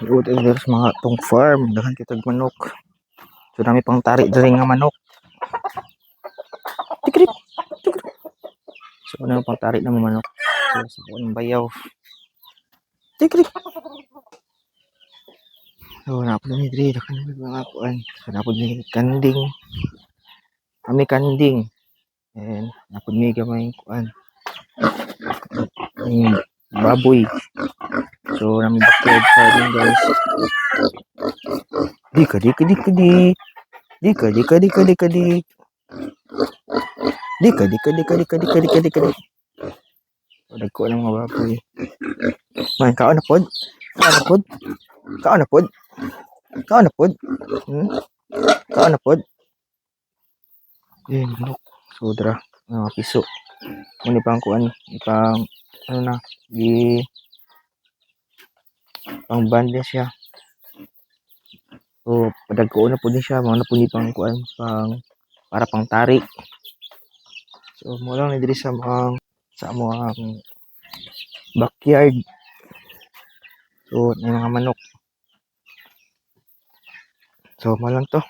Good elders mga tong farm, daghan kitag manok. So dami pang tari diri nga manok. Tikrik. Tikrik. So ano pang tari na manok. So sa kuan bayaw. Tikrik. So napod ni diri daghan mga kuan. So napod ni kanding. Kami kanding. And napod mi gamay kuan. Baboy. So nami backyard farming guys. Dika. Dika. Dika. Dagko ng mga baboy. Man, kaon na pod. Kaon na pod. Kaon na pod. Kaon na pod. Kaon na pod. Manok. Sudra. Mga piso. Muni pang kuan. Ipang, ano na. Pang band siya. So, padagko na po din siya. Mga na po ni pang kuan. Para pang tari. So, mo lang na diri sa mga backyard. So, may mga manok. So, mo lang to.